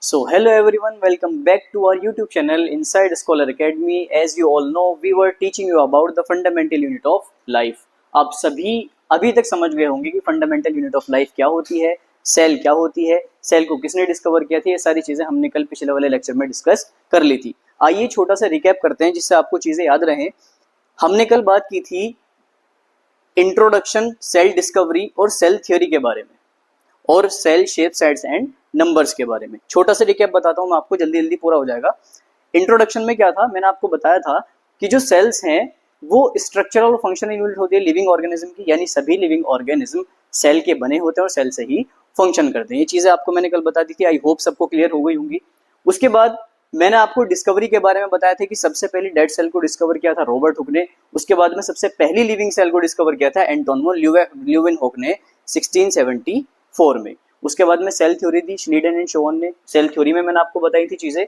So hello everyone, welcome back to our YouTube channel Inside Scholar Academy. As you all know, we were teaching you about the fundamental unit of life. आप सभी अभी तक समझ गए होंगे कि fundamental unit of life क्या होती है, सेल क्या होती है, सेल को किसने डिस्कवर किया था, ये सारी चीजें हमने कल पिछले वाले लेक्चर में डिस्कस कर ली थी। आइए छोटा सा रिकैप करते हैं जिससे आपको चीजें याद रहें। हमने कल बात की थी इंट्रोडक्शन, सेल डिस्कवरी और सेल थ्योरी के बारे में और cell shape, sides and numbers के बारे में। छोटा सा रिकैप बताता हूं मैं आपको, जल्दी जल्दी पूरा हो जाएगा। इंट्रोडक्शन में क्या था, मैंने आपको बताया था कि जो सेल्स हैं वो स्ट्रक्चरल और फंक्शनल यूनिट होती है लिविंग ऑर्गेनिज्म की, यानी सभी लिविंग ऑर्गेनिज्म सेल के बने होते हैं और सेल से ही फंक्शन करते हैं। ये चीजें आपको मैंने कल बता दी थी, आई होप सबको क्लियर हो गई होंगी। उसके बाद मैंने आपको डिस्कवरी के बारे में बताया था कि सबसे पहले डेड सेल को डिस्कवर किया था रॉबर्ट हुक ने। उसके बाद में सबसे पहली लिविंग सेल को डिस्कवर किया था एंटोन ल्यूवेनहोक ने 1674 में। उसके बाद में सेल थ्योरी दी श्नीडन एंड शोवन ने। सेल थ्योरी में मैंने आपको बताई थी चीजें,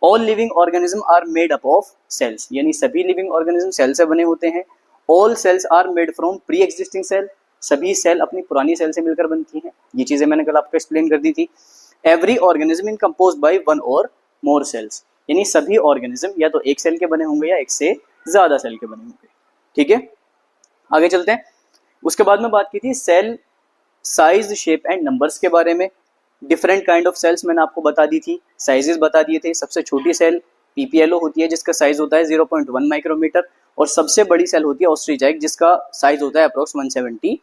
all living organism are made up of cells, यानी सभी लिविंग ऑर्गेनिज्म सेल से बने होते हैं। All cells are made from pre existing cell, सभी सेल अपनी पुरानी सेल से मिलकर बनती हैं। ये चीजें मैंने कल आपको एक्सप्लेन कर दी थी। Every organism in composed by one और मोर सेल्स, यानी सभी ऑर्गेनिज्म या तो एक सेल के बने होंगे या एक से ज्यादा सेल के बने होंगे। ठीक है, आगे चलते हैं। उसके बाद में बात की थी cell size, shape and numbers के बारे में। डिफरेंट काइंड ऑफ सेल्स मैंने आपको बता दी थी, साइजेस बता दिए थे। सबसे छोटी सेल पीपीएलओ होती है जिसका साइज होता है 0.1 माइक्रोमीटर, और सबसे बड़ी सेल होती है ऑस्ट्रीजाइक जिसका साइज होता है अप्रोक्स 170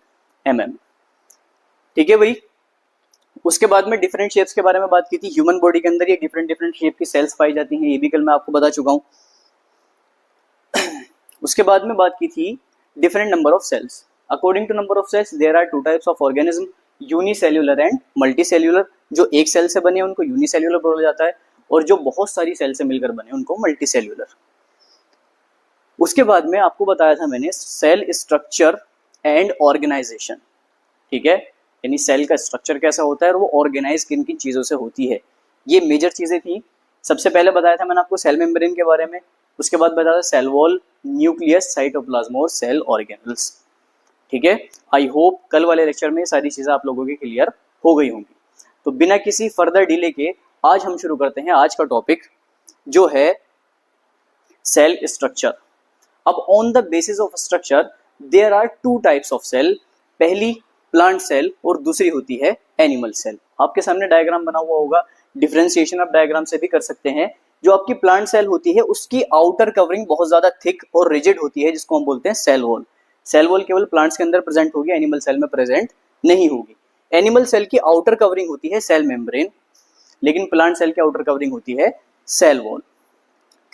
mm। ठीक है भाई। उसके बाद में डिफरेंट शेप्स के बारे में बात की थी। ह्यूमन बॉडी के अंदर ये डिफरेंट डिफरेंट शेप की सेल्स पाई जाती हैं, ये भी कल मैं आपको बता चुका हूं। उसके बाद में बात की थी different number of cells. According to number of cells there are two types of organism, unicellular and multicellular. जो एक सेल से बने उनको यूनिसेल्यूलर बोला जाता है, और जो बहुत सारी सेल से मिलकर बने उनको मल्टीसेल्यूलर। उसके बाद में आपको बताया था मैंने सेल स्ट्रक्चर एंड ऑर्गेनाइजेशन। ठीक है, यानी सेल का स्ट्रक्चर कैसा होता है और वो ऑर्गेनाइज किन किन चीजों से होती है, ये मेजर चीजें थी। सबसे पहले बताया था मैंने आपको सेल मेम्ब्रेन के बारे में। उसके बाद बताया था सेल वॉल, न्यूक्लियस, साइटोप्लाज्म और सेल ऑर्गेनल्स। ठीक है, आई होप कल वाले लेक्चर में सारी चीजें आप लोगों की क्लियर हो गई होंगी। तो बिना किसी फर्दर डिले के आज हम शुरू करते हैं आज का टॉपिक, जो है सेल स्ट्रक्चर। अब on the basis of structure there are two types of cell. पहली प्लांट सेल और दूसरी होती है एनिमल सेल। आपके सामने डायग्राम बना हुआ होगा, डिफरेंशिएशन आप डायग्राम से भी कर सकते हैं। जो आपकी प्लांट सेल होती है उसकी आउटर कवरिंग बहुत ज्यादा थिक और रिजिड होती है जिसको हम बोलते हैं सेल वॉल। सेल वॉल केवल प्लांट्स के अंदर प्रेजेंट होगी, एनिमल सेल में प्रेजेंट नहीं होगी। एनिमल सेल की आउटर कवरिंग होती है सेल मेम्ब्रेन, लेकिन प्लांट सेल की आउटर कवरिंग होती है सेल वॉल।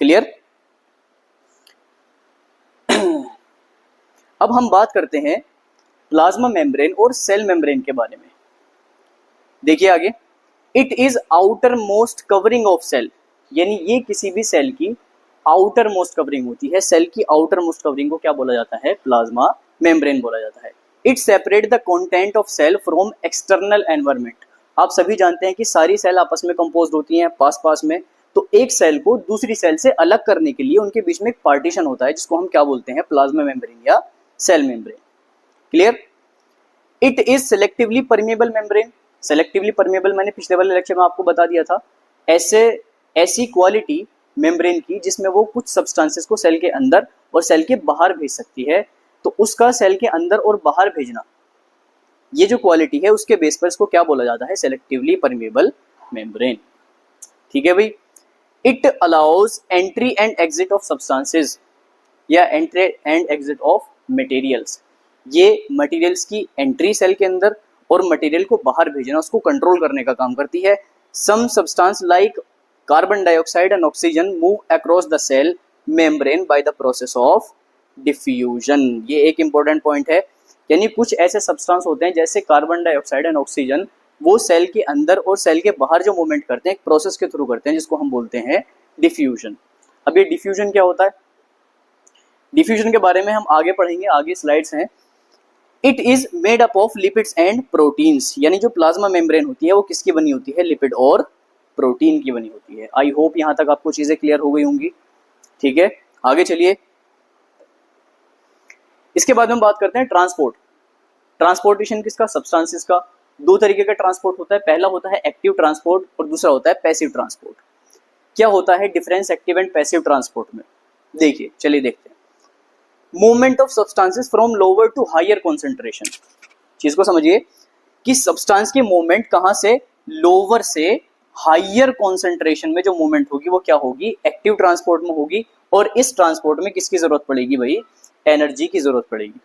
क्लियर? अब हम बात करते हैं प्लाज्मा मेम्ब्रेन और सेल मेम्ब्रेन के बारे में। देखिए आगे, it is outermost covering of cell, यानी ये किसी भी सेल की आउटर मोस्ट कवरिंग होती है। सेल की आउटर मोस्ट कवरिंग को क्या बोला जाता है? प्लाज्मा मेम्ब्रेन बोला जाता है। It separate the content of cell from external environment. आप सभी जानते हैं कि सारी सेल आपस में कंपोज्ड होती हैं पास पास में, तो एक सेल को दूसरी सेल से अलग करने के लिए उनके बीच में एक पार्टीशन होता है जिसको हम क्या बोलते हैं? प्लाज्मा मेम्ब्रेन या cell membrane. Clear? It is selectively permeable membrane. Selectively permeable मैंने पिछले वाले लेक्चर में आपको बता दिया था, ऐसी क्वालिटी मेम्ब्रेन की जिसमें वो कुछ सब्सटेंसेस को सेल के अंदर और सेल के बाहर भेज सकती है। तो उसका सेल के अंदर और बाहर भेजना, ये जो क्वालिटी है उसके बेस पर इसको क्या बोला जाता है? Selectively permeable membrane. ठीक है भाई। It allows entry and exit of substances या entry and exit of materials. ये मटेरियल्स की एंट्री सेल के अंदर और मटेरियल को बाहर भेजना, उसको कंट्रोल करने का काम करती है। Some substance like carbon dioxide and oxygen move across the cell membrane by the process of diffusion. ये एक इंपॉर्टेंट पॉइंट है, यानी कुछ ऐसे सब्सटेंस होते हैं जैसे कार्बन डाइऑक्साइड एंड ऑक्सीजन, वो सेल के अंदर और सेल के बाहर जो मूवमेंट करते हैं एक प्रोसेस के थ्रू करते हैं जिसको हम बोलते हैं डिफ्यूजन। अब ये डिफ्यूजन क्या होता है? डिफ्यूजन के बारे में हम आगे पढ़ेंगे, आगे स्लाइड्स हैं। It is made up of lipids and proteins, यानी जो प्लाज्मा मेम्ब्रेन होती है वो किसकी बनी होती है? लिपिड और प्रोटीन की बनी होती है। आई होप यहां तक आपको चीजें क्लियर हो गई होंगी। ठीक है, आगे चलिए। इसके बाद हम बात करते हैं ट्रांसपोर्ट। ट्रांसपोर्टेशन किसका? सब्सटेंसेस का। दो तरीके का ट्रांसपोर्ट होता है, पहला होता है एक्टिव ट्रांसपोर्ट और दूसरा होता है पैसिव ट्रांसपोर्ट। क्या होता है difference active and passive transport में? देखिए, चलिए देखते हैं। Movement of substances from lower to higher concentration. चीज को समझिए कि सब्सटेंस की मूवमेंट कहां से, लोअर से हायर कॉन्सेंट्रेशन में जो मूवमेंट होगी वो क्या होगी, एक्टिव ट्रांसपोर्ट में होगी। और इस ट्रांसपोर्ट में किसकी जरूरत पड़ेगी भाई, एनर्जी की जरूरत पड़ेगी।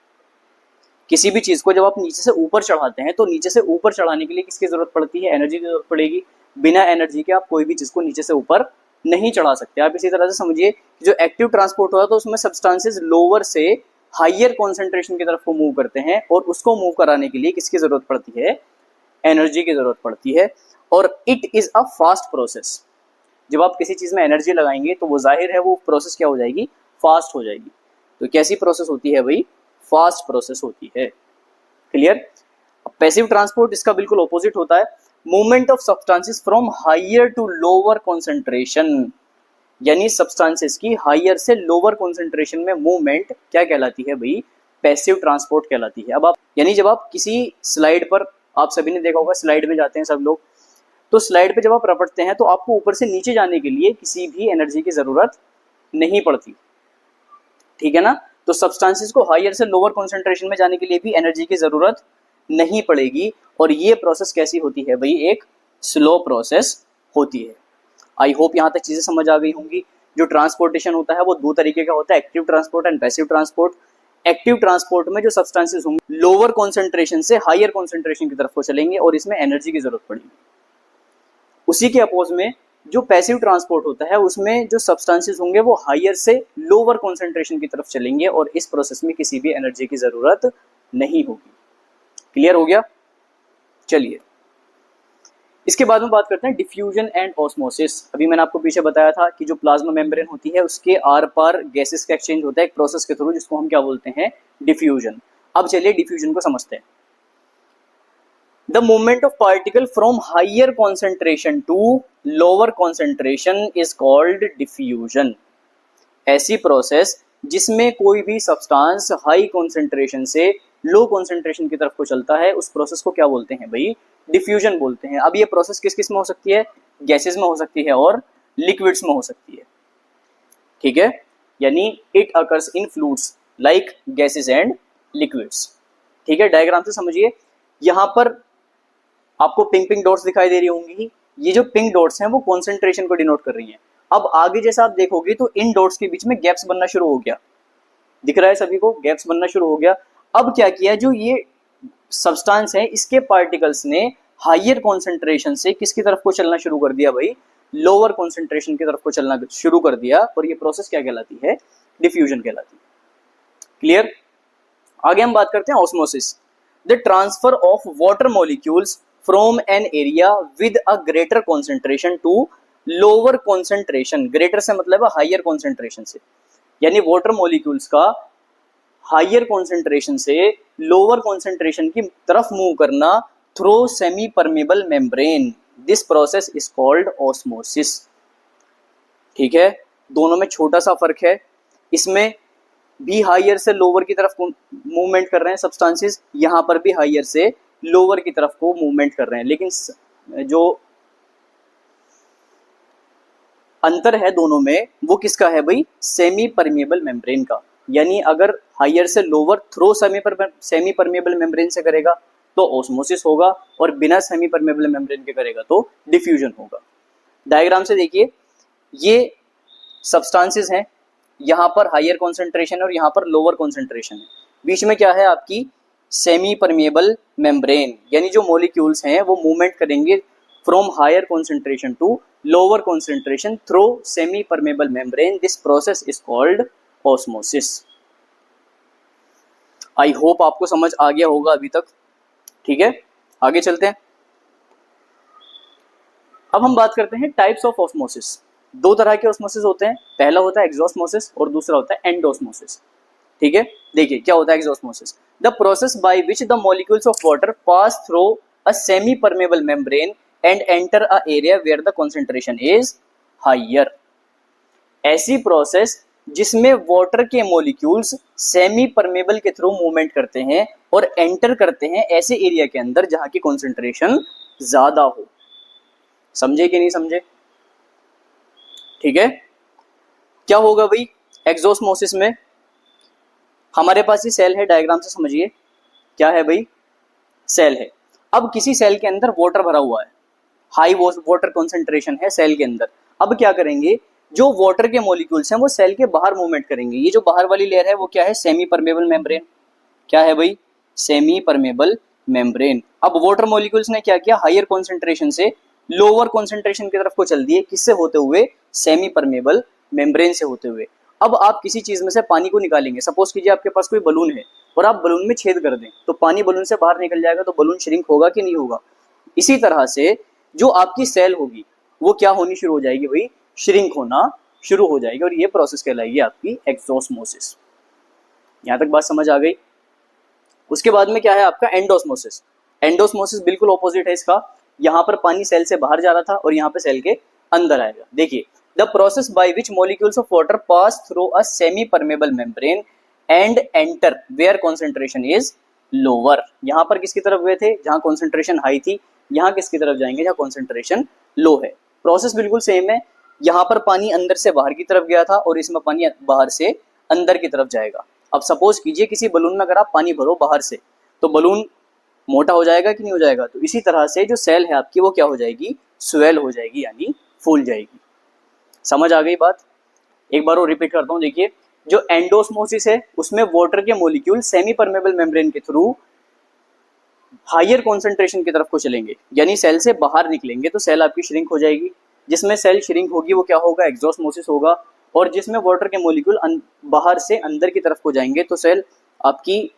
किसी भी चीज को जब आप नीचे से ऊपर चढ़ाते हैं तो नीचे से ऊपर चढ़ाने के लिए किसकी जरूरत पड़ती है, एनर्जी की जरूरत पड़ेगी। बिना एनर्जी के आप कोई भी चीज को नीचे से ऊपर नहीं चढ़ा सकते। आप इसी तरह से समझिए जो एक्टिव ट्रांसपोर्ट होता है तो उसमें सब्सटेंसेस लोअर से हायर कॉन्सेंट्रेशन की तरफ को मूव करते हैं और उसको मूव कराने के लिए किसकी जरूरत पड़ती है, एनर्जी की जरूरत पड़ती है। और it is a fast process. जब आप किसी चीज में एनर्जी लगाएंगे तो वो जाहिर है वो प्रोसेस क्या हो जाएगी, फास्ट हो जाएगी। तो कैसी प्रोसेस होती है भाई, फास्ट प्रोसेस होती है। क्लियर। पैसिव ट्रांसपोर्ट इसका बिल्कुल ऑपोजिट होता है। Movement of substances from higher to lower concentration, यानी सब्सटेंसेस की हायर से लोअर कॉन्सेंट्रेशन में मूवमेंट क्या कहलाती है भाई, पैसिव ट्रांसपोर्ट कहलाती है। अब आप यानी जब आप किसी स्लाइड पर, आप सभी ने देखा होगा स्लाइड में जाते हैं सब लोग, तो स्लाइड पे जब आप रपटते हैं तो आपको ऊपर से नीचे जाने के लिए किसी भी एनर्जी की जरूरत नहीं पड़ती, ठीक है ना। तो सब्सटेंसेस को हायर से लोअर कॉन्सेंट्रेशन में जाने के लिए भी एनर्जी की जरूरत नहीं पड़ेगी। और ये प्रोसेस कैसी होती है भाई, एक स्लो प्रोसेस होती है। आई होप यहाँ तक चीजें समझ आ गई होंगी। जो ट्रांसपोर्टेशन होता है वो दो तरीके का होता है, active transport and passive transport. Active transport में जो सब्सटेंसेस होंगे लोअर कॉन्सेंट्रेशन से हायर कॉन्सेंट्रेशन की तरफ को चलेंगे और इसमें एनर्जी की जरूरत पड़ेगी। उसी के अपोज में जो पैसिव ट्रांसपोर्ट होता है उसमें जो सब्सटेंसेस होंगे वो हायर से लोअर कॉन्सेंट्रेशन की तरफ चलेंगे और इस प्रोसेस में किसी भी एनर्जी की जरूरत नहीं होगी। क्लियर हो गया। चलिए इसके बाद में बात करते हैं डिफ्यूजन एंड ऑस्मोसिस। अभी मैंने आपको पीछे बताया था कि जो प्लाज्मा मेम्ब्रेन होती है उसके आर पार गैसेस का एक्सचेंज होता है एक प्रोसेस के थ्रू, जिसको हम क्या बोलते हैं, डिफ्यूजन। अब चलिए डिफ्यूजन को समझते हैं। The movement of particle from higher concentration to lower concentration is called diffusion। ऐसी प्रोसेस जिसमें कोई भी सब्सटेंस हाई कॉन्सेंट्रेशन से लो कॉन्सेंट्रेशन की तरफ को चलता है उस प्रोसेस को क्या बोलते हैं भाई, डिफ्यूजन बोलते हैं। अब ये प्रोसेस किस किस में हो सकती है, गैसेस में हो सकती है और लिक्विड्स में हो सकती है, ठीक है। यानी it occurs in fluids like gases and liquids, ठीक है। डायग्राम से समझिए, यहां पर आपको पिंक पिंक डॉट्स दिखाई दे रही होंगी। ये जो पिंक डॉट्स हैं वो कॉन्सेंट्रेशन को डिनोट कर रही हैं। अब आगे जैसा आप देखोगे तो इन डॉट्स के बीच में गैप्स बनना शुरू हो गया, दिख रहा है सभी को, गैप्स बनना शुरू हो गया। अब क्या किया, जो ये सब्सटेंस है इसके पार्टिकल्स ने हायर कॉन्सेंट्रेशन से किसकी तरफ को चलना शुरू कर दिया भाई, लोअर कॉन्सेंट्रेशन की तरफ को चलना शुरू कर दिया और ये प्रोसेस क्या कहलाती है, डिफ्यूजन कहलाती है। क्लियर। आगे हम बात करते हैं osmosis. The transfer of water molecules from an area with a greater concentration to lower concentration. Greater से मतलब है हायर कॉन्सेंट्रेशन से, यानी वाटर मॉलिक्यूल्स का हायर कॉन्सेंट्रेशन से लोअर कॉन्सेंट्रेशन की तरफ मूव करना through semi permeable membrane. This process is called osmosis, ठीक है। दोनों में छोटा सा फर्क है, इसमें भी हायर से लोअर की तरफ मूवमेंट कर रहे हैं सब्सटेंसेस, यहां पर भी हायर से लोअर की तरफ को मूवमेंट कर रहे हैं, लेकिन जो अंतर है दोनों में वो किसका है भाई, सेमी परमेबल मेम्ब्रेन का। यानी अगर हायर से lower throw semi permeable membrane से करेगा तो ऑस्मोसिस होगा और बिना सेमी परमेबल मेम्ब्रेन के करेगा तो डिफ्यूजन होगा। डायग्राम से देखिए, ये सब्सटेंसेस हैं, यहां पर हायर कॉन्सेंट्रेशन और यहां पर लोअर कॉन्सेंट्रेशन है, बीच में क्या है आपकी सेमी परमेबल मेम्ब्रेन, यानी जो मॉलिक्यूल्स हैं वो मूवमेंट करेंगे from higher concentration to lower concentration through semi permeable membrane. This process is called osmosis. I hope आपको समझ आ गया होगा अभी तक, ठीक है। आगे चलते हैं। अब हम बात करते हैं टाइप्स ऑफ ऑस्मोसिस। दो तरह के ऑस्मोसिस होते हैं, पहला होता है एक्सोस्मोसिस और दूसरा होता है एंडोस्मोसिस, ठीक है। देखिए क्या होता है exosmosis, the process by which the molecules of water pass through a semi permeable membrane and enter a area where the concentration is higher. ऐसी प्रोसेस जिसमें वाटर के मॉलिक्यूल्स सेमी परमेबल के थ्रू मूवमेंट करते हैं और एंटर करते हैं ऐसे एरिया के अंदर जहां की कॉन्सेंट्रेशन ज्यादा हो। समझे कि नहीं समझे? ठीक है। क्या होगा भाई एक्सोस्मोसिस में? हमारे पास ये सेल है, डायग्राम से समझिए क्या है भाई, सेल है। अब किसी सेल के अंदर वाटर भरा हुआ है, हाई वाटर कॉन्सेंट्रेशन है सेल के अंदर। अब क्या करेंगे, जो वाटर के मॉलिक्यूल्स हैं वो सेल के बाहर मूवमेंट करेंगे। ये जो बाहर वाली लेयर है वो क्या है, सेमी परमेबल मेम्ब्रेन। क्या है भाई, सेमी परमेबल मेम्ब्रेन। अब वाटर मॉलिक्यूल्स ने क्या किया, हायर कॉन्सेंट्रेशन से लोअर कॉन्सेंट्रेशन की तरफ को चल दिए, किससे होते हुए, सेमी परमेबल मेम्ब्रेन से होते हुए। अब आप किसी चीज में से पानी को निकालेंगे, सपोज कीजिए आपके पास कोई बलून है और आप बलून में छेद कर दें तो पानी बलून से बाहर निकल जाएगा, तो बलून श्रिंक होगा कि नहीं होगा? इसी तरह से जो आपकी सेल होगी वो क्या होनी शुरू हो जाएगी भाई, श्रिंक होना शुरू हो जाएगी, और ये प्रोसेस कहलाएगी आपकी एक्सोस्मोसिस। यहां तक बात समझ आ गई? उसके बाद में क्या है आपका एंडोस्मोसिस। एंडोस्मोसिस बिल्कुल ऑपोजिट है इसका। यहाँ पर पानी सेल से बाहर जा रहा था और यहाँ पे सेल के अंदर आएगा। देखिए, the process by which molecules of water pass through a semi permeable membrane and enter where concentration is lower. यहाँ पर किसकी तरफ गए थे, जहाँ कॉन्सेंट्रेशन हाई थी। यहाँ किसकी तरफ जाएंगे, जहाँ कॉन्सेंट्रेशन लो है। प्रोसेस बिल्कुल सेम है। यहाँ पर पानी अंदर से बाहर की तरफ गया था और इसमें पानी बाहर से अंदर की तरफ जाएगा। अब सपोज कीजिए किसी बलून में अगर आप पानी भरो बाहर से, तो बलून मोटा हो जाएगा कि नहीं हो जाएगा? तो इसी तरह से जो सेल है आपकी वो क्या हो जाएगी, स्वेल हो जाएगी, यानी फूल जाएगी। समझ आ गई बात? एक बार और रिपीट करता हूँ। देखिए, जो एंडोस्मोसिस है उसमें वाटर के मॉलिक्यूल सेमी परमेबल मेम्ब्रेन के थ्रू हायर कॉन्सेंट्रेशन की तरफ को चलेंगे, यानी सेल से बाहर निकलेंगे, तो सेल आपकी श्रिंक हो जाएगी। जिसमें सेल श्रिंक होगी वो क्या होगा, एक्सोस्मोसिस होगा। और जिसमें वाटर के मॉलिक्यूल बाहर से अंदर की तरफ को जाएंगे तो सेल आपकी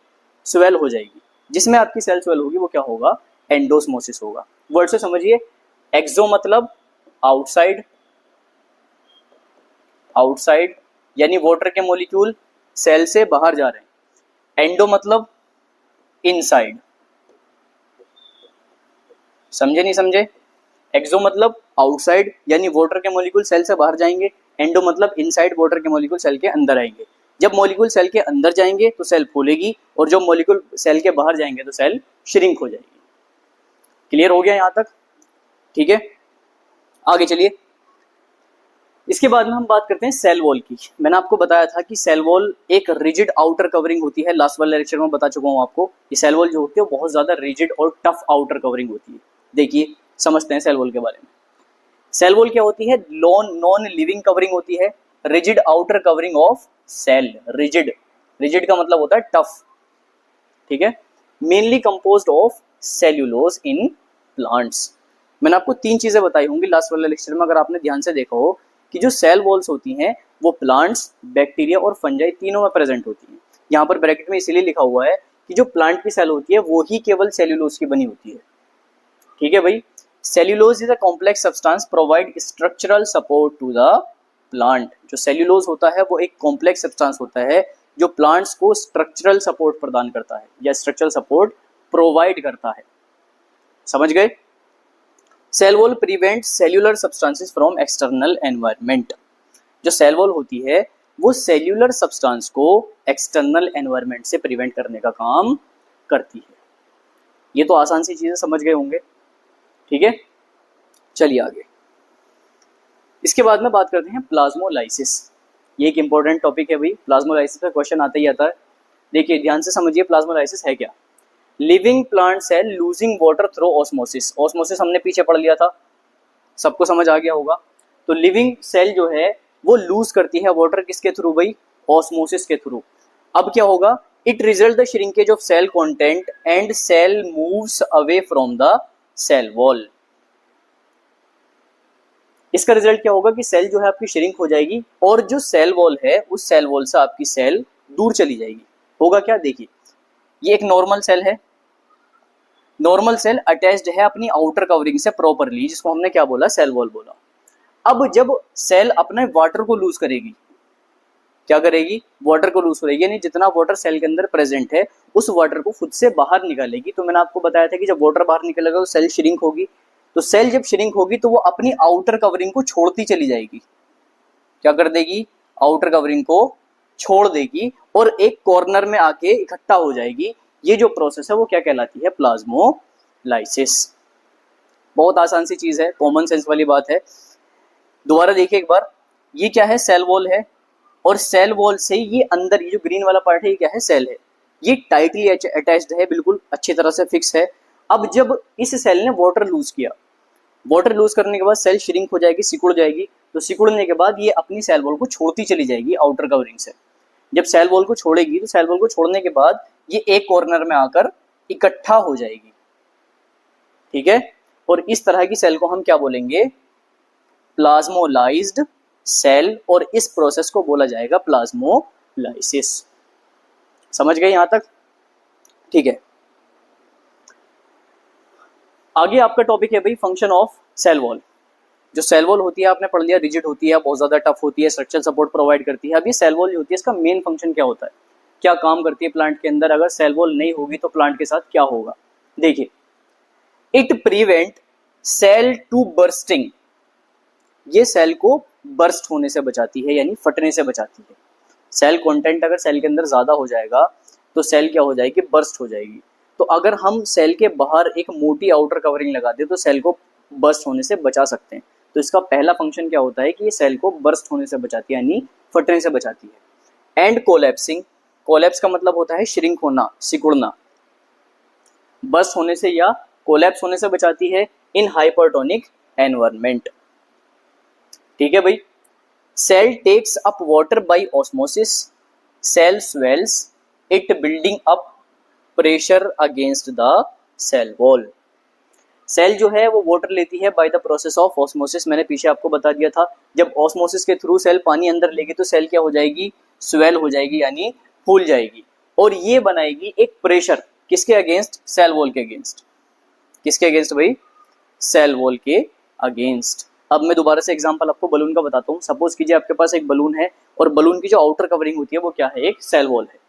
स्वेल हो जाएगी। जिसमें आपकी सेल स्वेल होगी वो क्या होगा, एंडोस्मोसिस होगा। वर्ड से समझिए, एक्सो मतलब आउटसाइड, आउटसाइड यानी वाटर के मॉलिक्यूल सेल से बाहर जा रहे हैं। एंडो मतलब इनसाइड। समझे नहीं समझे? एक्सो मतलब आउटसाइड यानी वाटर के मॉलिक्यूल सेल से बाहर जाएंगे। एंडो मतलब इनसाइड, वाटर के मॉलिक्यूल सेल के अंदर आएंगे। जब मॉलिक्यूल सेल के अंदर जाएंगे तो सेल फूलेगी, और जब मॉलिक्यूल सेल के बाहर जाएंगे तो सेल श्रिंक हो जाएगी। क्लियर हो गया यहां तक? ठीक है, आगे चलिए। इसके बाद में हम बात करते हैं सेल वॉल की। मैंने आपको बताया था कि सेल वॉल एक रिजिड आउटर कवरिंग होती है, लास्ट वाले लेक्चर में बता चुका हूं आपको। ये सेल वॉल जो होती है वो बहुत ज्यादा रिजिड और टफ आउटर कवरिंग होती है। देखिए, समझते हैं सेल वॉल के बारे में। सेल वॉल क्या होती है, नॉन लिविंग कवरिंग होती है, rigid outer covering of cell. Rigid, rigid का मतलब होता है टफ, ठीक है। Mainly composed of cellulose in plants. मैंने आपको 3 चीजें बताई होंगी लास्ट वाले लेक्चर में, अगर आपने ध्यान से देखा हो, कि जो सेल वॉल्स होती हैं वो प्लांट्स, बैक्टीरिया और फंजाई तीनों में प्रेजेंट होती हैं। यहाँ पर ब्रैकेट में इसीलिए लिखा हुआ है कि जो प्लांट की सेल होती है वो ही केवल सेल्यूलोज की बनी होती है, ठीक है भाई। Cellulose is a complex substance provide structural support to the plant. जो सेल्यूलोज होता है वो एक कॉम्प्लेक्स सब्सटेंस होता है जो प्लांट्स को स्ट्रक्चरल सपोर्ट प्रदान करता है या स्ट्रक्चरल सपोर्ट प्रोवाइड करता है। समझ गए? Cell wall prevent cellular substances from external environment. जो सेल वॉल होती है वो सेल्यूलर सब्सटेंस को एक्सटर्नल एनवायरनमेंट से प्रिवेंट करने का काम करती है। ये तो आसान सी चीजें समझ गए होंगे, ठीक है। चलिए आगे। इसके बाद में बात करते हैं प्लाज्मोलाइसिस। ये एक इंपॉर्टेंट टॉपिक है भाई, प्लाज्मोलाइसिस का क्वेश्चन आता ही आता है। देखिए ध्यान से समझिए, प्लाज्मोलाइसिस है क्या। Living plant cell losing water through osmosis. Osmosis हमने पीछे पढ़ लिया था, सबको समझ आ गया होगा। तो लिविंग सेल जो है वो लूज करती है वाटर किसके थ्रू भाई, ऑस्मोसिस के थ्रू। अब क्या होगा, it result the shrinkage of cell content and cell moves away from the cell wall. इसका रिजल्ट क्या होगा कि सेल जो है आपकी श्रिंक हो जाएगी और जो सेल वॉल है उस सेल वॉल से आपकी सेल दूर चली जाएगी। होगा क्या, देखिए ये एक नॉर्मल सेल है, नॉर्मल सेल अटैच्ड है अपनी आउटर कवरिंग से प्रॉपरली, जिसको हमने क्या बोला, सेल वॉल बोला। अब जब सेल अपने वाटर को लूज करेगी, क्या करेगी, वाटर को लूज करेगी, यानी जितना वाटर सेल के अंदर प्रेजेंट है उस वाटर को खुद से बाहर निकालेगी। तो मैंने आपको बताया था कि जब वाटर बाहर निकलेगा तो सेल श्रिंक होगी। तो सेल जब श्रिंक होगी तो वो अपनी आउटर कवरिंग को छोड़ती चली जाएगी। क्या कर देगी, आउटर कवरिंग को छोड़ देगी और एक कॉर्नर में आके इकट्ठा हो जाएगी। ये जो प्रोसेस है वो क्या कहलाती है? प्लाज्मोलाइसिस। बहुत आसान सी चीज है, कॉमन सेंस वाली बात है। दोबारा देखिए एक बार, ये क्या है? सेल वॉल है, और सेल वॉल से ये अंदर ये जो ग्रीन वाला पार्ट है ये क्या है? सेल है। ये टाइटली अटैच्ड है, बिल्कुल अच्छी तरह से फिक्स है। अब जब इस सेल ने वाटर लूज किया, वाटर लूज करने के बाद सेल श्रिंक हो जाएगी, सिकुड़ जाएगी। तो सिकुड़ने के बाद ये अपनी सेल वॉल को छोड़ती चली जाएगी आउटर कवरिंग से। जब सेल वॉल को छोड़ेगी तो सेल वॉल को छोड़ने के बाद ये एक कॉर्नर में आकर इकट्ठा हो जाएगी, ठीक है। और इस तरह की सेल को हम क्या बोलेंगे? प्लाज्मोलाइज्ड सेल, और इस प्रोसेस को बोला जाएगा प्लाज्मोलाइसिस। समझ गए यहां तक? ठीक है। आगे आपका टॉपिक है भाई फंक्शन ऑफ सेल वॉल। जो सेल वॉल होती है आपने पढ़ लिया, रिजिड होती है, बहुत ज्यादा टफ होती है, स्ट्रक्चरल सपोर्ट प्रोवाइड करती है। अब ये सेल वॉल जो होती है इसका मेन फंक्शन क्या होता है, क्या काम करती है प्लांट के अंदर? अगर सेल वॉल नहीं होगी तो प्लांट के साथ क्या होगा? देखिए, it prevent cell to bursting, ये सेल को बर्स्ट होने से बचाती है, यानी फटने से बचाती है। सेल कंटेंट अगर सेल के अंदर ज्यादा हो जाएगा तो सेल क्या हो जाएगी? बर्स्ट हो जाएगी। तो अगर हम सेल के बाहर एक मोटी आउटर कवरिंग लगा दें तो सेल को बर्स्ट होने से बचा सकते हैं। तो इसका पहला फंक्शन क्या होता है कि ये सेल को बर्स्ट होने से बचाती है, यानी फटने से बचाती है। एंड कोलैप्सिंग, कोलैप्स का मतलब होता है श्रिंक होना, सिकुड़ना। बर्स्ट होने से या कोलैप्स होने से बचाती है इन हाइपरटोनिक एनवायरनमेंट, ठीक है भाई। Cell takes up water by osmosis, cell swells, it building up pressure against the cell wall. Cell जो है वो वाटर लेती है by the process of osmosis. मैंने पीछे आपको बता दिया था, जब ऑस्मोसिस के थ्रू सेल पानी अंदर लेगी तो सेल क्या हो जाएगी? स्वेल हो जाएगी, यानी फूल जाएगी। और ये बनाएगी एक प्रेशर, किसके अगेंस्ट? सेल वॉल के अगेंस्ट। किसके अगेंस्ट भाई? सेल वॉल के अगेंस्ट। अब मैं दोबारा से एग्जांपल आपको बलून का बताता हूँ। सपोज कीजिए आपके पास एक बलून है और बलून की जो आउटर कवरिंग होती है वो क्या है? एक सेल वॉल है।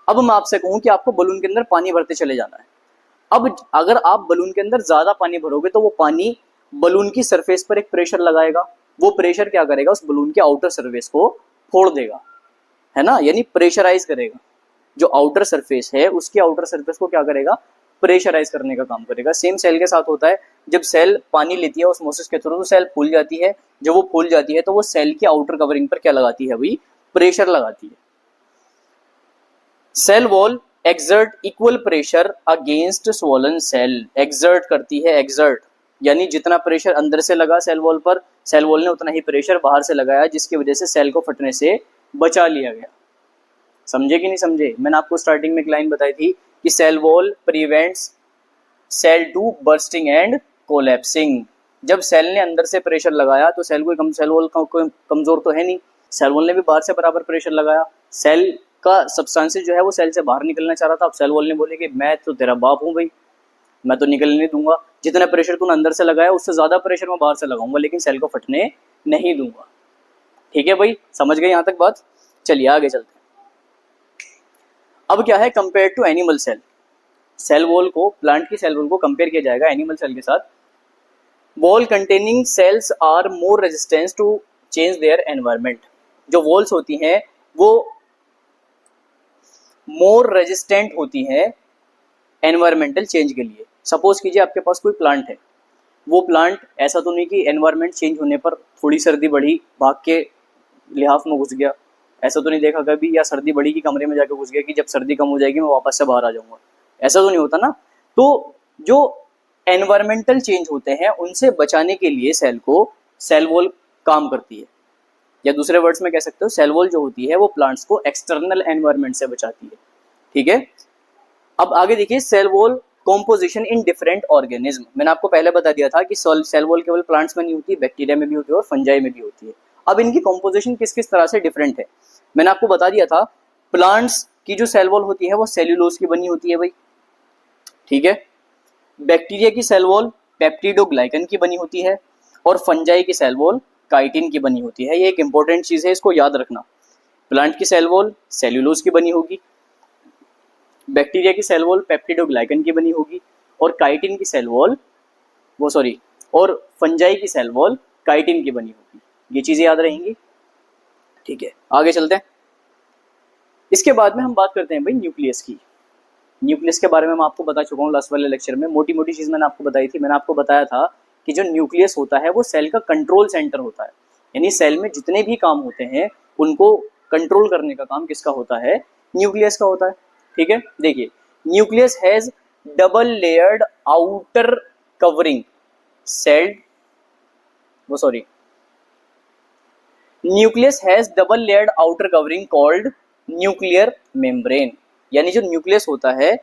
अब मैं आपसे कहूँ कि आपको बलून के अंदर पानी भरते चले जाना है। अब अगर आप बलून के अंदर ज्यादा पानी भरोगे तो वो पानी बलून की सरफेस पर एक प्रेशर लगाएगा। वो प्रेशर क्या करेगा? उस बलून के आउटर सरफेस को फोड़ देगा, है ना, यानी प्रेशराइज करेगा। जो आउटर सरफेस है उसकी आउटर सरफेस को क्या करेगा? प्रेशराइज करने का काम करेगा। सेम सेल के साथ होता है, जब सेल पानी लेती है ऑस्मोसिस के थ्रू तो सेल फूल जाती है। जब वो फूल जाती है तो वो सेल की आउटर कवरिंग पर क्या लगाती है भाई? प्रेशर लगाती है। Cell wall exert equal pressure against swollen cell, exert करती है, एक्सर्ट यानी जितना प्रेशर अंदर से लगा सेल वॉल पर, सेल वॉल ने उतना ही प्रेशर बाहर से लगाया, जिसकी वजह से सेल को फटने से बचा लिया गया। समझे कि नहीं समझे? मैंने आपको स्टार्टिंग में एक लाइन बताई थी कि cell wall prevents cell to bursting and collapsing. जब सेल ने अंदर से प्रेशर लगाया तो सेल वॉल कमजोर तो है नहीं, सेल वॉल ने भी बाहर से बराबर प्रेशर लगाया। सेल का सब्सटेंसेस जो है वो सेल से बाहर निकलना चाह रहा था। अब सेल वॉल ने बोले कि मैं तो तेरा बाप हूँ भाई, मैं तो निकलने नहीं दूंगा, जितना प्रेशर तूने अंदर से लगाया उससे ज्यादा प्रेशर मैं बाहर से लगाऊंगा, लेकिन सेल को फटने नहीं दूंगा। ठीक है भाई, समझ गए यहाँ तक बात? चलिए आगे चलते हैं। अब क्या है compare to animal cell? Cell wall को, प्लांट की सेल वॉल को कंपेयर किया जाएगा एनिमल सेल के साथ। Wall containing cells are more resistance to change their environment. जो वॉल्स होती हैं वो मोर रेजिस्टेंट होती हैं एनवायरमेंटल चेंज के लिए। सपोज कीजिए आपके पास कोई प्लांट है, वो प्लांट ऐसा तो नहीं कि एनवायरनमेंट चेंज होने पर थोड़ी सर्दी बढ़ी भाग के लिहाफ में घुस गया, ऐसा तो नहीं देखा कभी, या सर्दी बढ़ी कि कमरे में जाकर घुस गया कि जब सर्दी कम हो जाएगी मैं वापस से बाहर आ जाऊंगा, ऐसा तो नहीं होता ना। तो जो एनवायरमेंटल चेंज होते हैं उनसे बचाने के लिए सेल को सेल वॉल काम करती है, या दूसरे वर्ड्स में कह सकते हो सेल वॉल जो होती है वो प्लांट्स को एक्सटर्नल एनवायरनमेंट से बचाती है। ठीक है, अब आगे देखिए cell wall composition in different organism. मैंने आपको पहले बता दिया था कि सेल वॉल केवल प्लांट्स में नहीं होती, बैक्टीरिया में भी होती है और फंजाई में भी होती है। अब इनकी कॉम्पोजिशन किस किस तरह से डिफरेंट है मैंने आपको बता दिया था। प्लांट्स की जो सेल वॉल होती है वो सेल्यूलोज की बनी होती है भाई, ठीक है। बैक्टीरिया की सेल वॉल पेप्टिडोग्लाइकन की बनी होती है, और फंजाई की सेल वॉल काइटिन की बनी होती है। ये एक इंपॉर्टेंट चीज है, इसको याद रखना। प्लांट की सेल वॉल सेल्यूलोज की बनी होगी, बैक्टीरिया की सेल वॉल पेप्टिडोग्लाइकन की बनी होगी, और काइटिन की सेल वॉल और फंजाई की सेल वॉल काइटिन की बनी होगी। ये चीजें याद रहेंगी। ठीक है, आगे चलते हैं। इसके बाद में हम बात करते हैं भाई न्यूक्लियस की। न्यूक्लियस के बारे में मैं आपको बता चुका हूँ लास्ट वाले लेक्चर में, मोटी मोटी चीज मैंने आपको बताई थी। मैंने आपको बताया था कि जो न्यूक्लियस होता है वो सेल का कंट्रोल सेंटर होता है, यानी सेल में जितने भी काम होते हैं उनको कंट्रोल करने का काम किसका होता है, न्यूक्लियस का होता है। ठीक है, देखिए nucleus has double layered outer covering cell, वो sorry, nucleus has double layered outer covering called nuclear membrane, यानी जो न्यूक्लियस होता है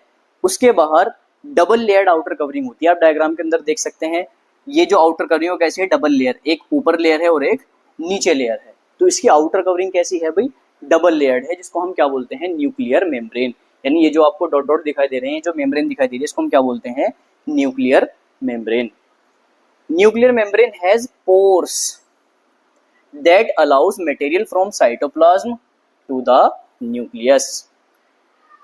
उसके बाहर डबल लेयर्ड आउटर कवरिंग होती है। आप डायग्राम के अंदर देख सकते हैं, ये जो आउटर कवरिंग कैसी है, डबल लेयर, एक ऊपर लेयर है और एक नीचे लेयर है। तो इसकी आउटर कवरिंग कैसी है भाई, डबल लेयर्ड है, जिसको हम क्या बोलते हैं, न्यूक्लियर मेम्ब्रेन। यानी ये जो आपको डॉट डॉट दिखाई दे रहे हैं, जो मेम्ब्रेन दिखाई दे रही है, इसको हम क्या बोलते हैं, nuclear membrane. Nuclear membrane has pores that allows material from cytoplasm to the nucleus.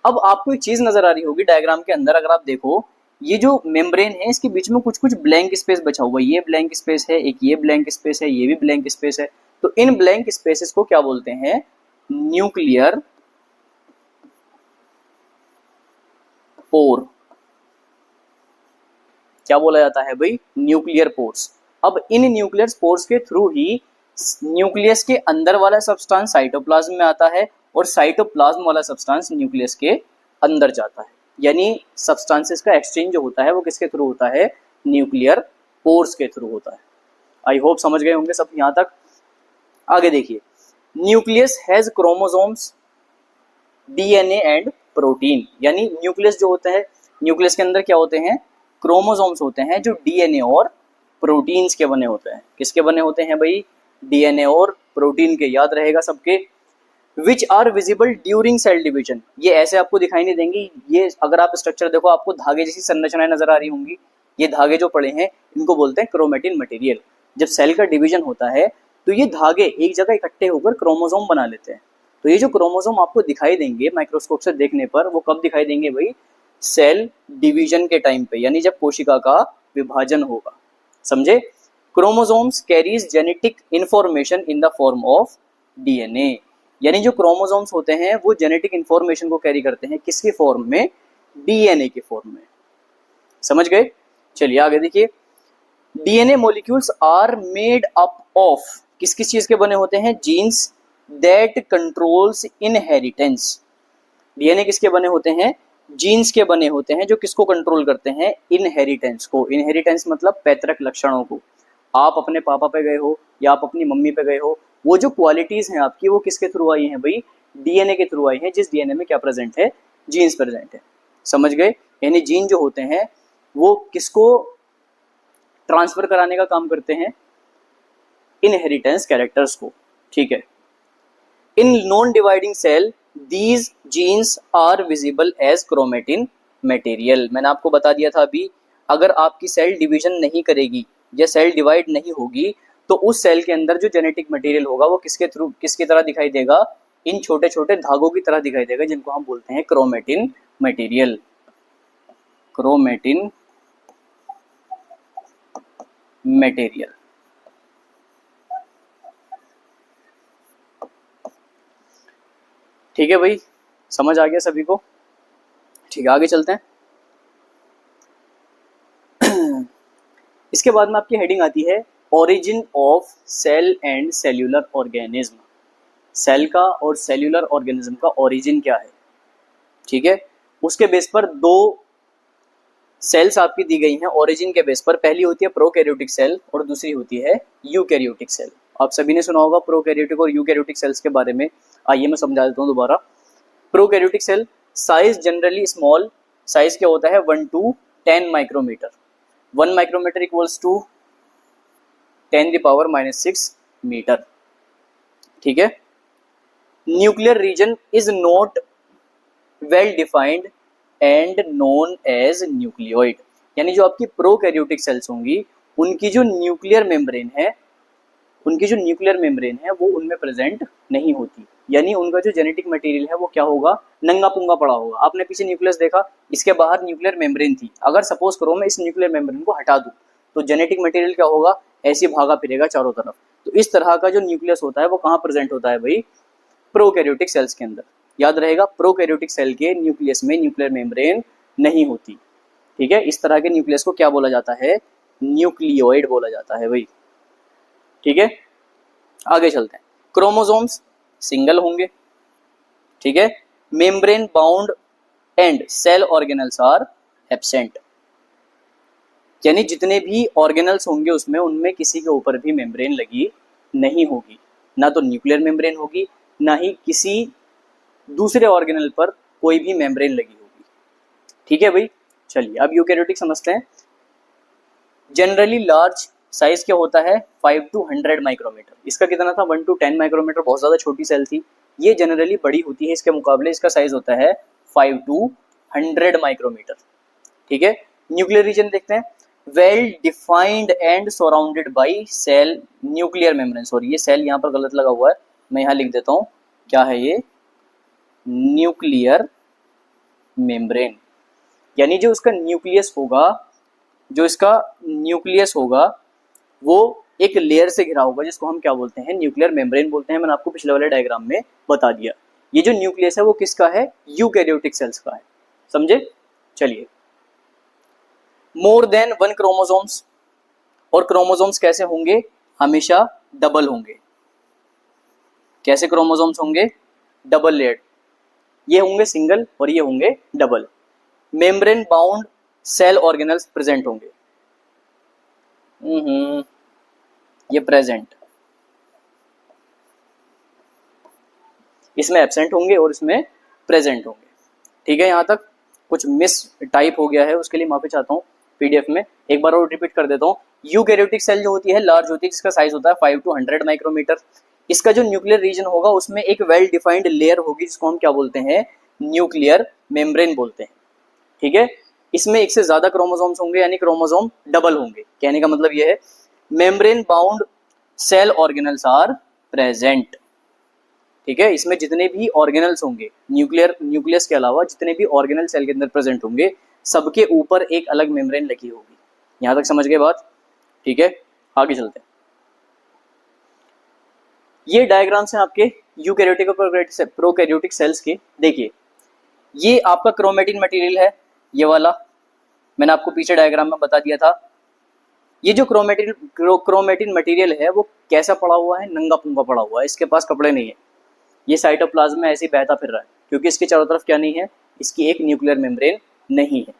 अब आपको एक चीज नजर आ रही होगी डायग्राम के अंदर, अगर आप देखो ये जो मेम्ब्रेन है इसके बीच में कुछ कुछ ब्लैंक स्पेस बचा हुआ है, ये ब्लैंक स्पेस है, एक ये ब्लैंक स्पेस है, ये भी ब्लैंक स्पेस है। तो इन ब्लैंक स्पेसेस को क्या बोलते हैं, न्यूक्लियर पोर। क्या बोला जाता है भाई, न्यूक्लियर पोर्स। अब इन न्यूक्लियर पोर्स के थ्रू ही न्यूक्लियस के अंदर वाला सब्सटेंस साइटोप्लाज्म में आता है और साइटोप्लाज्म वाला सब्सटेंस न्यूक्लियस के अंदर जाता है। यानी सब्सटेंसेस का एक्सचेंज जो होता है वो किसके थ्रू होता है, न्यूक्लियर पोर्स के थ्रू होता है। आई होप समझ गए होंगे सब यहां तक। आगे देखिए, nucleus has chromosomes, DNA and protein. यानी न्यूक्लियस जो होता है, न्यूक्लियस के अंदर क्या होते हैं, क्रोमोसोम्स होते हैं जो डीएनए और प्रोटीन्स के बने होते हैं। किसके बने होते हैं भाई, डीएनए और प्रोटीन के, याद रहेगा सबके। Which are visible during cell division, ये ऐसे आपको दिखाई नहीं देंगी। ये अगर आप स्ट्रक्चर देखो आपको धागे जैसी संरचनाएं नजर आ रही होंगी। ये धागे जो पड़े हैं इनको बोलते हैं क्रोमेटिन मटेरियल। जब सेल का डिवीजन होता है तो ये धागे एक जगह इकट्ठे होकर क्रोमोसोम बना लेते हैं। तो ये जो क्रोमोसोम आपको दिखाई देंगे माइक्रोस्कोप से देखने पर, वो कब दिखाई देंगे भाई, सेल डिवीजन के टाइम पे, यानी जब कोशिका का विभाजन होगा। समझे, chromosomes carries genetic information in the form of DNA. यानी जो क्रोमोसोम्स होते हैं वो जेनेटिक इंफॉर्मेशन को कैरी करते हैं, किसके फॉर्म में, डीएनए के फॉर्म में। समझ गए, चलिए आगे देखिए। DNA molecules are made up of, किस किस चीज के बने होते हैं, genes that controls inheritance. DNA किसके बने होते हैं, जीन्स के बने होते हैं जो किसको कंट्रोल करते हैं, इनहेरिटेंस को। इनहेरिटेंस मतलब पैतृक लक्षणों को। आप अपने पापा पे गए हो या आप अपनी मम्मी पे गए हो, वो जो क्वालिटीज हैं आपकी वो किसके थ्रू आई हैं भाई, डीएनए के थ्रू आई हैं, जिस डीएनए में क्या प्रेजेंट है, जीन्स प्रेजेंट है। समझ गए, यानी जीन जो होते हैं वो किसको ट्रांसफर कराने का काम करते हैं, इनहेरिटेंस कैरेक्टर्स को। ठीक है, in non dividing cell these genes are visible as chromatin material. मैंने आपको बता दिया था अभी, अगर आपकी सेल डिवीजन नहीं करेगी या सेल डिवाइड नहीं होगी तो उस सेल के अंदर जो जेनेटिक मटेरियल होगा वो किसके थ्रू, किसकी तरह दिखाई देगा, इन छोटे छोटे धागों की तरह दिखाई देगा, जिनको हम बोलते हैं क्रोमेटिन मटेरियल। Chromatin material. ठीक है भाई, समझ आ गया सभी को। ठीक है, आगे चलते हैं। इसके बाद में आपकी हेडिंग आती है origin of cell and cellular organism. Cell का और सेल्यूलर ऑर्गेनिज्म का ओरिजिन क्या है। ठीक है, उसके बेस पर दो सेल्स आपकी दी गई हैं ओरिजिन के बेस पर। पहली होती है प्रोकैरियोटिक सेल और दूसरी होती है यूकैरियोटिक सेल। आप सभी ने सुना होगा प्रोकैरियोटिक और यूकैरियोटिक सेल्स के बारे में। आइए मैं समझा देता हूँ दोबारा। Prokaryotic cell size generally small, size क्या होता है 1 to 10 micrometer. 1 micrometer equals to 10⁻⁻⁶ meter. ठीक है, nuclear region is not well defined and known as nucleoid. यानी जो आपकी प्रोकैरियोटिक सेल्स होंगी उनकी जो न्यूक्लियर मेम्ब्रेन है, वो उनमें प्रेजेंट नहीं होती। यानी उनका जो जेनेटिक मटेरियल है वो क्या होगा, नंगा पुंगा पड़ा होगा। आपने पीछे न्यूक्लियस देखा, इसके बाहर न्यूक्लियर मेम्ब्रेन थी। अगर सपोज करो मैं इस न्यूक्लियर मेम्ब्रेन को हटा दूं तो जेनेटिक मटेरियल क्या होगा, ऐसे भागा फिरेगा चारों तरफ। तो इस तरह का जो न्यूक्लियस होता है वो कहाँ प्रेजेंट होता है भाई, प्रोकैरियोटिक सेल्स के अंदर। याद रहेगा, प्रोकैरियोटिक सेल के न्यूक्लियस में न्यूक्लियर मेम्ब्रेन नहीं होती। ठीक है, इस तरह के न्यूक्लियस को क्या बोला जाता है, न्यूक्लियोइड बोला जाता है भाई। ठीक है, आगे चलते हैं। क्रोमोसोम्स सिंगल होंगे। ठीक है, membrane bound and cell organelles are absent, यानी जितने भी ऑर्गेनल्स होंगे उसमें उनमें किसी के ऊपर भी मेम्ब्रेन लगी नहीं होगी, ना तो न्यूक्लियर मेम्ब्रेन होगी, ना ही किसी दूसरे ऑर्गेनल पर कोई भी मेम्ब्रेन लगी होगी। ठीक है भाई, चलिए अब यूकैरियोटिक समझते हैं। जनरली लार्ज साइज क्या होता है, 5 to 100 माइक्रोमीटर। इसका कितना था, 1 to 10 माइक्रोमीटर, बहुत ज़्यादा छोटी सेल थी। ये जनरली बड़ी होती है, इसके मुकाबले इसका साइज होता है 5 to 100 माइक्रोमीटर। ठीक है, न्यूक्लियर रीजन देखते हैं। Well defined and surrounded by cell nuclear membrane. Sorry, ये सेल यहाँ पर गलत लगा हुआ है, मैं यहाँ लिख देता हूँ, क्या है ये, न्यूक्लियर मेम्ब्रेन। यानी जो इसका न्यूक्लियस होगा, वो एक लेयर से घिरा होगा जिसको हम क्या बोलते हैं, न्यूक्लियर मेम्ब्रेन बोलते हैं। मैंने आपको पिछले वाले डायग्राम में बता दिया। ये जो न्यूक्लियस है वो किसका है, यूकैरियोटिक सेल्स का है। समझे, चलिए। मोर देन 1 क्रोमोसोम्स, और क्रोमोसोम्स कैसे होंगे, हमेशा डबल होंगे। कैसे क्रोमोसोम्स होंगे, डबल लेयर्ड। ये होंगे सिंगल और ये होंगे double. Membrane bound cell organelles present होंगे। ये प्रेजेंट, इसमें एब्सेंट होंगे और इसमें प्रेजेंट होंगे। ठीक है, यहां तक कुछ मिस टाइप हो गया है, उसके लिए माफी चाहता हूँ। पीडीएफ में एक बार और रिपीट कर देता हूँ। यूकैरियोटिक सेल जो होती है लार्ज होती है, जिसका साइज होता है 5 to 100 माइक्रोमीटर। इसका जो न्यूक्लियर रीजन होगा उसमें एक वेल डिफाइंड लेयर होगी जिसको हम क्या बोलते हैं, न्यूक्लियर मेम्ब्रेन बोलते हैं। ठीक है, इसमें एक से ज्यादा क्रोमोसोम्स होंगे, यानी क्रोमोसोम डबल होंगे। कहने का मतलब यह है, membrane bound cell organelles are present. ठीक है, इसमें जितने भी ऑर्गेनल्स होंगे, न्यूक्लियस के अलावा जितने भी ऑर्गेनल सेल के अंदर प्रेजेंट होंगे, सबके ऊपर एक अलग मेम्ब्रेन लगी होगी। यहां तक समझ गए बात। ठीक है, आगे चलते हैं। ये डायग्राम्स हैं आपके यूकैरियोटिक और प्रोकैरियोटिक सेल्स के। देखिए, ये आपका क्रोमेटिन मटेरियल है, ये वाला मैंने आपको पीछे डायग्राम में बता दिया था। ये जो क्रोमेटिन मटेरियल है वो कैसा पड़ा हुआ है, नंगा पुंगा पड़ा हुआ है, इसके पास कपड़े नहीं है। ये साइटोप्लाज्म में ऐसे ही बहता फिर रहा है, क्योंकि इसके चारों तरफ क्या नहीं है, इसकी एक न्यूक्लियर मेम्ब्रेन नहीं है।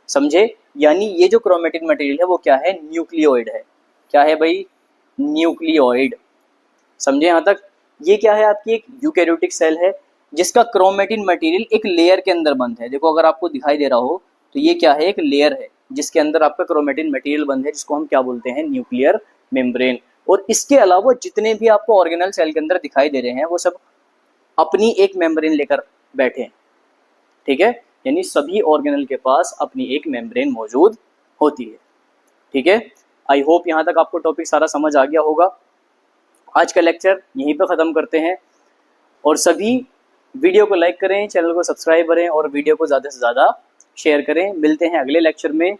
समझे, यानी ये जो क्रोमेटिन मटेरियल है वो क्या है, न्यूक्लियोइड है। क्या है भाई, न्यूक्लियोइड। समझे यहां तक। ये क्या है, आपकी एक यूकैरियोटिक सेल है जिसका क्रोमेटिन मटेरियल एक लेयर के अंदर बंद है। देखो, अगर आपको दिखाई दे रहा हो तो ये क्या है, एक लेयर है जिसके अंदर आपका क्रोमेटिन मटेरियल बंद है, जिसको हम क्या बोलते हैं, न्यूक्लियर मेम्ब्रेन। और इसके अलावा जितने भी आपको ऑर्गेनल सेल के अंदर दिखाई दे रहे हैं वो सब अपनी एक मेम्ब्रेन लेकर बैठे हैं। ठीक है, यानी सभी ऑर्गेनल के पास अपनी एक मेम्ब्रेन मौजूद होती है। ठीक है, आई होप यहाँ तक आपको टॉपिक सारा समझ आ गया होगा। आज का लेक्चर यहीं पे ख़त्म करते हैं, और सभी वीडियो को लाइक करें, चैनल को सब्सक्राइब करें और वीडियो को ज़्यादा से ज़्यादा शेयर करें। मिलते हैं अगले लेक्चर में